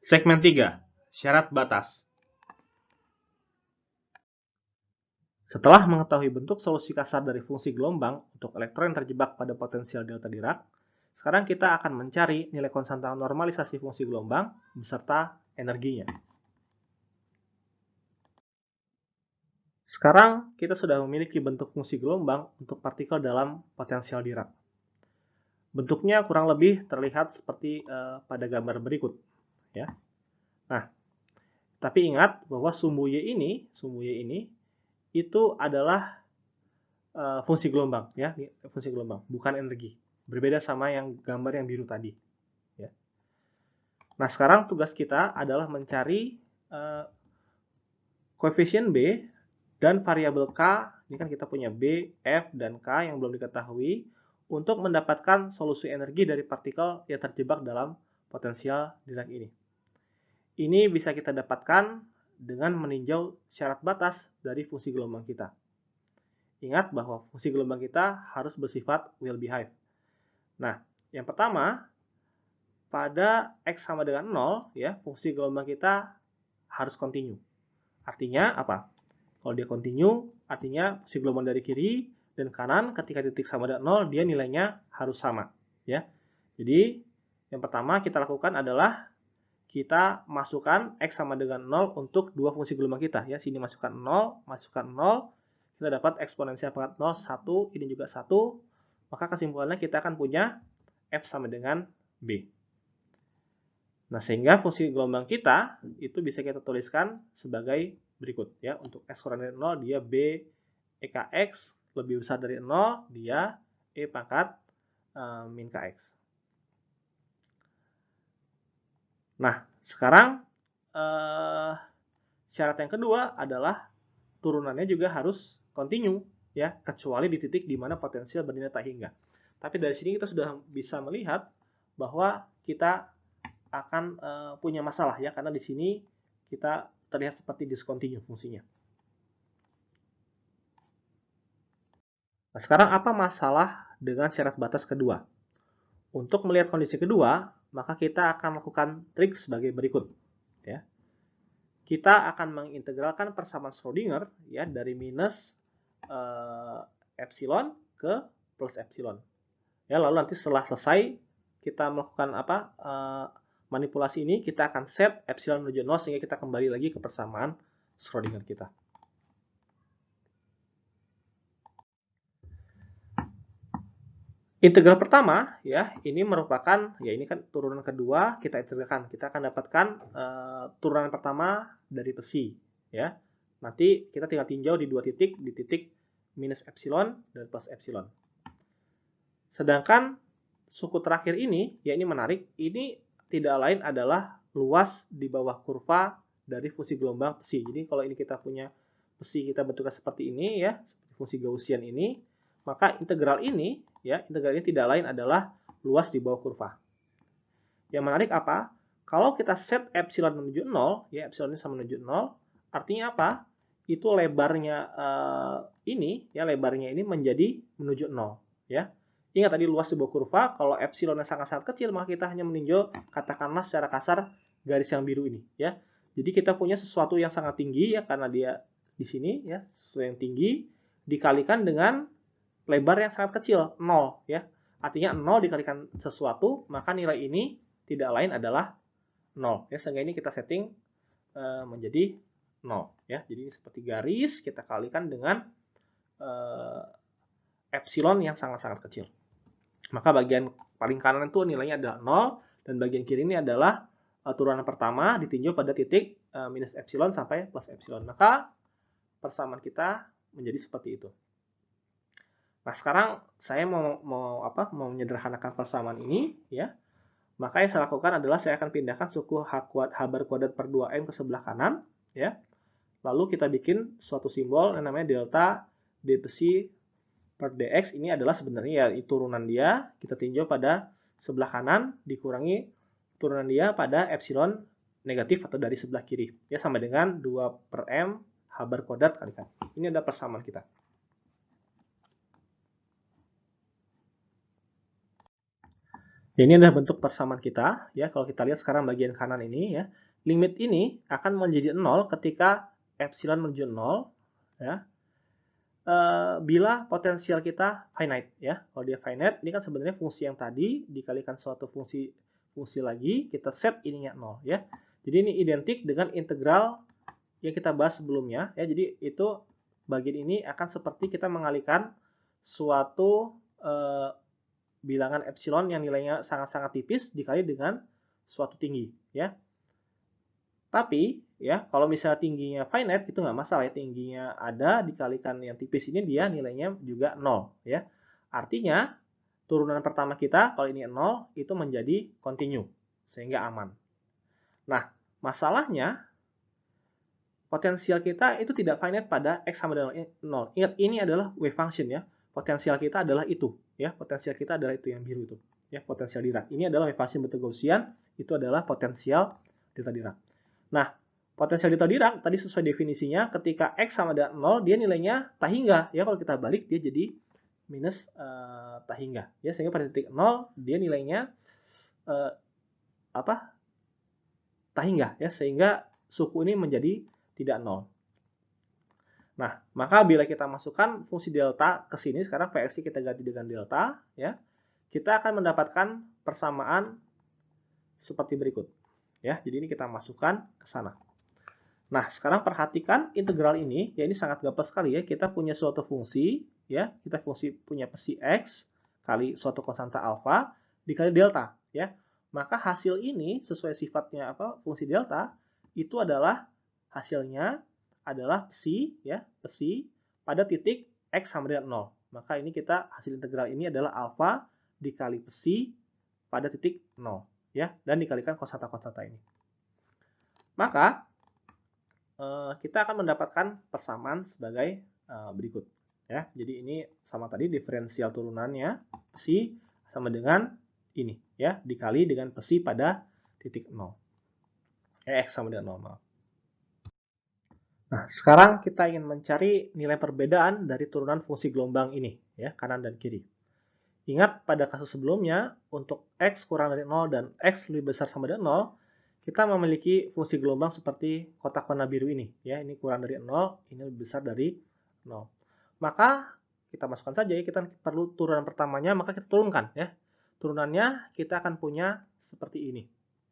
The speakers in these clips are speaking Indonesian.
Segmen 3. Syarat batas. Setelah mengetahui bentuk solusi kasar dari fungsi gelombang untuk elektron yang terjebak pada potensial delta Dirac, sekarang kita akan mencari nilai konstanta normalisasi fungsi gelombang beserta energinya. Sekarang kita sudah memiliki bentuk fungsi gelombang untuk partikel dalam potensial Dirac. Bentuknya kurang lebih terlihat seperti pada gambar berikut, ya. Nah, tapi ingat bahwa sumbu Y ini itu adalah fungsi gelombang, ya, fungsi gelombang, bukan energi. Berbeda sama yang gambar yang biru tadi. Ya. Nah, sekarang tugas kita adalah mencari koefisien B dan variabel K. Ini kan kita punya B, F, dan K yang belum diketahui untuk mendapatkan solusi energi dari partikel yang terjebak dalam potensial Dirac ini. Ini bisa kita dapatkan dengan meninjau syarat batas dari fungsi gelombang kita. Ingat bahwa fungsi gelombang kita harus bersifat will behave. Nah, yang pertama, pada X sama dengan 0, ya, fungsi gelombang kita harus kontinu. Artinya apa? Kalau dia kontinu, artinya fungsi gelombang dari kiri dan kanan ketika titik sama dengan 0, dia nilainya harus sama. Ya. Jadi, yang pertama kita lakukan adalah kita masukkan X sama dengan 0 untuk dua fungsi gelombang kita. Ya. Sini masukkan 0, masukkan 0, kita dapat eksponensial pangkat 0, 1, ini juga 1, maka kesimpulannya kita akan punya F sama dengan B. Nah, sehingga fungsi gelombang kita itu bisa kita tuliskan sebagai berikut. Ya. Untuk X kurang dari 0, dia B EKX, lebih besar dari 0, dia E pangkat min KX. Nah, sekarang syarat yang kedua adalah turunannya juga harus kontinu, ya, kecuali di titik di mana potensial bernilai tak hingga. Tapi dari sini kita sudah bisa melihat bahwa kita akan punya masalah, ya, karena di sini kita terlihat seperti discontinue fungsinya. Nah, sekarang apa masalah dengan syarat batas kedua? Untuk melihat kondisi kedua, maka kita akan lakukan trik sebagai berikut, ya. Kita akan mengintegralkan persamaan Schrödinger, ya, dari minus epsilon ke plus epsilon. Ya, lalu nanti setelah selesai kita melakukan manipulasi ini, kita akan set epsilon menuju 0 sehingga kita kembali lagi ke persamaan Schrödinger kita. Integral pertama, ya, ini merupakan, ya, ini kan turunan kedua, kita integralkan. Kita akan dapatkan turunan pertama dari besi, ya. Nanti kita tinggal tinjau di dua titik, di titik minus epsilon dan plus epsilon. Sedangkan suku terakhir ini, ya, ini menarik, ini tidak lain adalah luas di bawah kurva dari fungsi gelombang besi. Jadi kalau ini kita punya besi, kita bentuknya seperti ini, ya, fungsi Gaussian ini, maka integral ini, ya, integral ini tidak lain adalah luas di bawah kurva. Yang menarik apa? Kalau kita set epsilon menuju 0, ya, epsilon ini sama menuju 0, artinya apa? Itu lebarnya ini, ya, lebarnya ini menjadi menuju 0, ya. Ingat tadi luas di bawah kurva, kalau epsilonnya sangat-sangat kecil, maka kita hanya meninjau, katakanlah secara kasar, garis yang biru ini, ya. Jadi kita punya sesuatu yang sangat tinggi, ya, karena dia di sini, ya, sesuatu yang tinggi, dikalikan dengan lebar yang sangat kecil, 0, ya. Artinya 0 dikalikan sesuatu, maka nilai ini tidak lain adalah 0, ya. Sehingga ini kita setting menjadi 0, ya. Jadi seperti garis kita kalikan dengan epsilon yang sangat-sangat kecil. Maka bagian paling kanan itu nilainya adalah 0, dan bagian kiri ini adalah turunan pertama ditinjau pada titik minus epsilon sampai plus epsilon. Maka persamaan kita menjadi seperti itu. Nah, sekarang saya mau menyederhanakan persamaan ini, ya. Maka yang saya lakukan adalah saya akan pindahkan suku H bar kuadrat per 2M ke sebelah kanan, ya. Lalu kita bikin suatu simbol yang namanya delta d besi per dx. Ini adalah sebenarnya, ya, turunan dia, kita tinjau pada sebelah kanan dikurangi turunan dia pada epsilon negatif atau dari sebelah kiri, ya, sama dengan 2 per M H bar kuadrat kali kan. Ini adalah persamaan kita. Ini adalah bentuk persamaan kita, ya. Kalau kita lihat sekarang bagian kanan ini, ya, limit ini akan menjadi 0 ketika epsilon menuju 0, ya, bila potensial kita finite, ya. Kalau dia finite, ini kan sebenarnya fungsi yang tadi dikalikan suatu fungsi lagi, kita set ininya 0, ya. Jadi ini identik dengan integral yang kita bahas sebelumnya, ya. Jadi itu bagian ini akan seperti kita mengalihkan suatu bilangan epsilon yang nilainya sangat-sangat tipis dikali dengan suatu tinggi, ya. Tapi ya kalau misalnya tingginya finite itu nggak masalah ya, tingginya ada dikalikan yang tipis ini dia nilainya juga 0, ya. Artinya turunan pertama kita kalau ini 0 itu menjadi continue sehingga aman. Nah, masalahnya potensial kita itu tidak finite pada x sama dengan 0. Ingat ini adalah wave function ya. Potensial kita adalah itu, ya. Potensial kita adalah itu yang biru itu, ya, potensial Dirac. Ini adalah wave function bentuk Gaussian, itu adalah potensial delta Dirac. Nah, potensial delta Dirac tadi sesuai definisinya ketika x sama dengan 0 dia nilainya tak hingga, ya. Kalau kita balik dia jadi minus tak hingga, ya, sehingga pada titik 0 dia nilainya tak hingga, ya, sehingga suku ini menjadi tidak 0. Nah, maka bila kita masukkan fungsi delta ke sini, sekarang Vx kita ganti dengan delta, ya, kita akan mendapatkan persamaan seperti berikut. Ya, jadi ini kita masukkan ke sana. Nah, sekarang perhatikan integral ini, ya ini sangat gampang sekali ya. Kita punya suatu fungsi, ya, kita punya psi x kali suatu konstanta alfa dikali delta, ya. Maka hasil ini sesuai sifatnya fungsi delta itu adalah hasilnya adalah psi, ya, psi pada titik x sama dengan 0. Maka ini kita hasil integral ini adalah alfa dikali psi pada titik 0, ya, dan dikalikan konstanta-konstanta ini. Maka kita akan mendapatkan persamaan sebagai berikut, ya. Jadi ini sama tadi diferensial turunannya psi sama dengan ini, ya, dikali dengan psi pada titik 0. X sama dengan 0. Nah, sekarang kita ingin mencari nilai perbedaan dari turunan fungsi gelombang ini, ya, kanan dan kiri. Ingat pada kasus sebelumnya, untuk x kurang dari 0 dan x lebih besar sama dengan 0, kita memiliki fungsi gelombang seperti kotak warna biru ini, ya, ini kurang dari 0, ini lebih besar dari 0. Maka kita masukkan saja, ya, kita perlu turunan pertamanya, maka kita turunkan, ya. Turunannya kita akan punya seperti ini,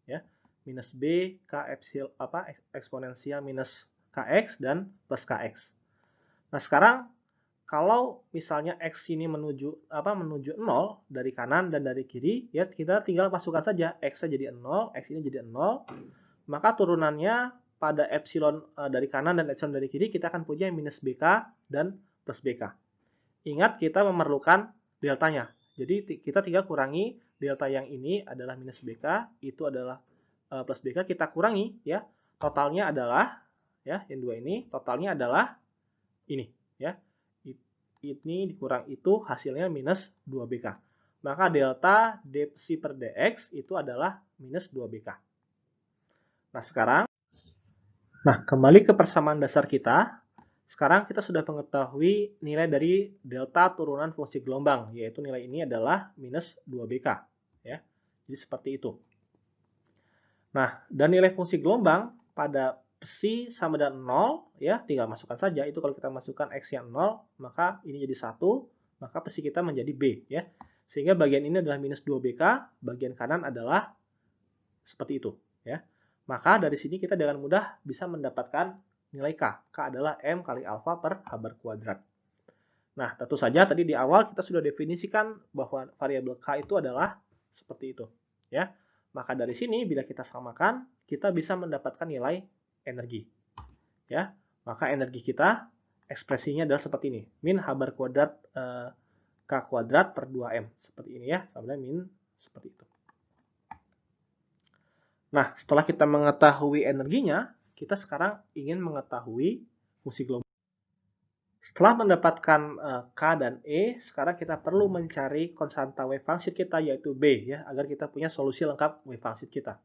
ya. Minus b k epsilon eksponensial minus kx dan plus kx. Nah, sekarang kalau misalnya x ini menuju 0 dari kanan dan dari kiri, ya kita tinggal masukkan saja x jadi 0, x ini jadi 0, maka turunannya pada epsilon dari kanan dan epsilon dari kiri kita akan punya minus bk dan plus bk. Ingat kita memerlukan deltanya. Jadi kita tinggal kurangi delta yang ini adalah minus bk, itu adalah plus bk, kita kurangi, ya. Totalnya adalah, ya, yang dua ini totalnya adalah ini, ya. Ini dikurang itu hasilnya minus 2bk. Maka delta d psi per dx itu adalah minus 2bk. Nah, kembali ke persamaan dasar kita. Sekarang kita sudah mengetahui nilai dari delta turunan fungsi gelombang, yaitu nilai ini adalah minus 2bk, ya. Jadi seperti itu. Nah, dan nilai fungsi gelombang pada psi sama dengan 0, ya, tinggal masukkan saja. Itu kalau kita masukkan x yang 0, maka ini jadi 1, maka psi kita menjadi b, ya. Sehingga bagian ini adalah minus 2bk, bagian kanan adalah seperti itu, ya. Maka dari sini kita dengan mudah bisa mendapatkan nilai k. K adalah m kali alfa per h bar kuadrat. Nah, tentu saja tadi di awal kita sudah definisikan bahwa variabel k itu adalah seperti itu, ya. Maka dari sini bila kita samakan, kita bisa mendapatkan nilai energi, ya. Maka energi kita ekspresinya adalah seperti ini, min h bar kuadrat k kuadrat per 2m, seperti ini, ya, sama dengan min seperti itu. Nah, setelah kita mengetahui energinya, kita sekarang ingin mengetahui fungsi gelombang. Setelah mendapatkan k dan e, sekarang kita perlu mencari konstanta wave function kita, yaitu b, ya, agar kita punya solusi lengkap wave function kita.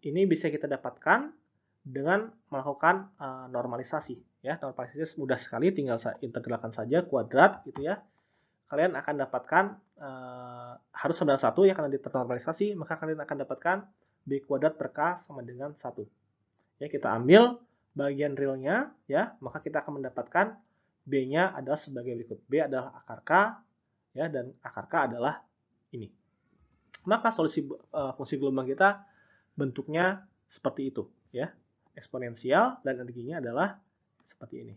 Ini bisa kita dapatkan dengan melakukan normalisasi, ya. Normalisasi mudah sekali, tinggal integralkan saja kuadrat, gitu ya. Kalian akan dapatkan harus sama dengan 1 ya karena ternormalisasi, maka kalian akan dapatkan B kuadrat per K sama dengan 1. Ya, kita ambil bagian realnya ya, maka kita akan mendapatkan B-nya adalah sebagai berikut. B adalah akar K ya, dan akar K adalah ini. Maka solusi fungsi gelombang kita bentuknya seperti itu ya. Eksponensial dan energinya adalah seperti ini.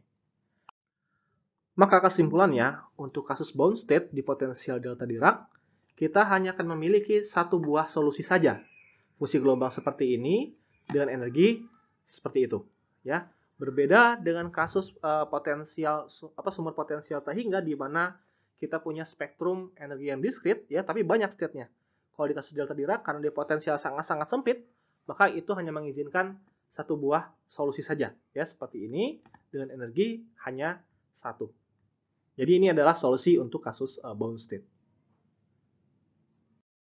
Maka kesimpulannya, untuk kasus bound state di potensial delta Dirac, kita hanya akan memiliki satu buah solusi saja. Fungsi gelombang seperti ini dengan energi seperti itu, ya. Berbeda dengan kasus sumber potensial terhingga di mana kita punya spektrum energi yang diskrit, ya, tapi banyak state-nya. Kalau di kasus delta Dirac, karena dia potensial sangat-sangat sempit, maka itu hanya mengizinkan satu buah solusi saja, ya, seperti ini dengan energi hanya satu. Jadi ini adalah solusi untuk kasus bound state.